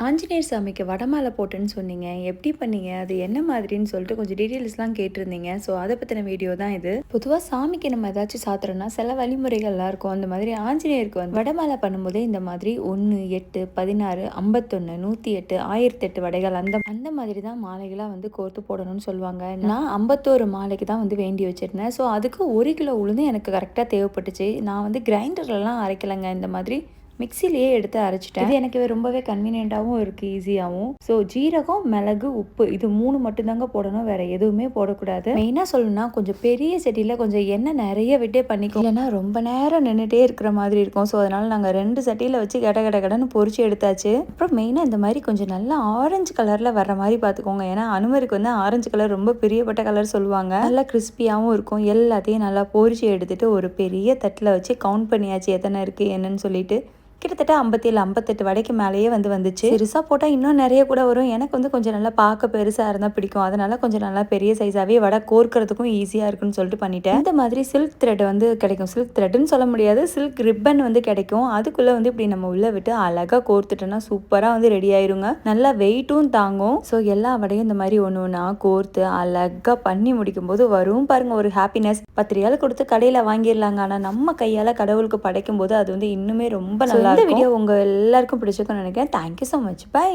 ஆஞ்சநேயர் சாமிக்கு வடமாலை போட்டேன்னு சொன்னீங்க. எப்படி பண்ணீங்க? அது என்ன மாதிரின்னு சொல்லிட்டு கொஞ்சம் டீட்டெயில்ஸ்லாம் கேட்டிருந்தீங்க. ஸோ அதை பற்றின வீடியோ தான் இது. பொதுவாக சாமிக்கு நம்ம ஏதாச்சும் சாத்துறோம்னா சில வழிமுறைகள்லாம் இருக்கும். அந்த மாதிரி ஆஞ்சநேயருக்கு வந்து வடமாலை பண்ணும்போதே இந்த மாதிரி 1, 8, 16, 51, 108, 1008 வடைகள் அந்த அந்த மாதிரி தான் மாலைகளாக வந்து கோர்த்து போடணும்னு சொல்லுவாங்க. நான் 51 மாலைக்கு தான் வந்து வேண்டி வச்சிருந்தேன். ஸோ அதுக்கு 1 கிலோ உளுந்து எனக்கு கரெக்டாக தேவைப்பட்டுச்சு. நான் வந்து கிரைண்டர்லலாம் அரைக்கலைங்க. இந்த மாதிரி மிக்சிலேயே எடுத்து அரைச்சிட்டேன். இது எனக்கு ரொம்பவே கன்வீனியண்ட்டாகவும் இருக்குது, ஈஸியாகவும். ஸோ ஜீரகம், மிளகு, உப்பு இது 3 மட்டும்தாங்க போடணும், வேறு எதுவுமே போடக்கூடாது. மெயினாக சொல்லணும்னா கொஞ்சம் பெரிய செடியில் கொஞ்சம் எண்ணெய் நிறைய விட்டே பண்ணிக்கோ, இல்லைன்னா ரொம்ப நேரம் நின்றுட்டே இருக்கிற மாதிரி இருக்கும். ஸோ அதனால் நாங்கள் 2 சட்டியில் வச்சு கடன்னு பொரிச்சு எடுத்தாச்சு. அப்புறம் மெயினாக இந்த மாதிரி கொஞ்சம் நல்லா ஆரஞ்சு கலரில் வர்ற மாதிரி பார்த்துக்கோங்க. ஏன்னா அனுமருக்கு வந்து ஆரஞ்சு கலர் ரொம்ப பிரியப்பட்ட கலர் சொல்லுவாங்க. நல்லா கிறிஸ்பியாகவும் இருக்கும். எல்லாத்தையும் நல்லா பொரிச்சு எடுத்துட்டு ஒரு பெரிய தட்டில் வச்சு கவுண்ட் பண்ணியாச்சு எத்தனை இருக்குது என்னன்னு சொல்லிட்டு. கிட்டத்தட்ட 57, 58 வடைக்கு மேலேயே வந்துச்சு. பெருசாக போட்டால் இன்னும் நிறைய கூட வரும். எனக்கு வந்து கொஞ்சம் நல்லா பார்க்க பெருசாக இருந்தால் பிடிக்கும். அதனால கொஞ்சம் நல்லா பெரிய சைஸாகவே வடை கோர்க்கிறதுக்கும் ஈஸியாக இருக்குன்னு சொல்லிட்டு பண்ணிட்டேன். இந்த மாதிரி சில்க் த்ரெட் வந்து கிடைக்கும். சில்க் த்ரெட்னு சொல்ல முடியாது, சில்க் ரிப்பன் வந்து கிடைக்கும். அதுக்குள்ளே வந்து இப்படி நம்ம உள்ளே விட்டு அழகாக கோர்த்துட்டோன்னா சூப்பராக வந்து ரெடி ஆயிருங்க. நல்லா வெயிட்டும் தாங்கும். ஸோ எல்லா வடையும் இந்த மாதிரி ஒன்று ஒன்றா கோர்த்து அழகாக பண்ணி முடிக்கும் போது வரும் பாருங்க ஒரு ஹாப்பினஸ். 10 ரியால் கொடுத்து கடையில் வாங்கிடலாங்க. ஆனால் நம்ம கையால் கடவுளுக்கு படைக்கும் போது அது வந்து இன்னுமே ரொம்ப நல்லா. இந்த வீடியோ உங்கள் எல்லாருக்கும் பிடிச்சிருக்குன்னு நினைக்கிறேன். Thank you so much. பை.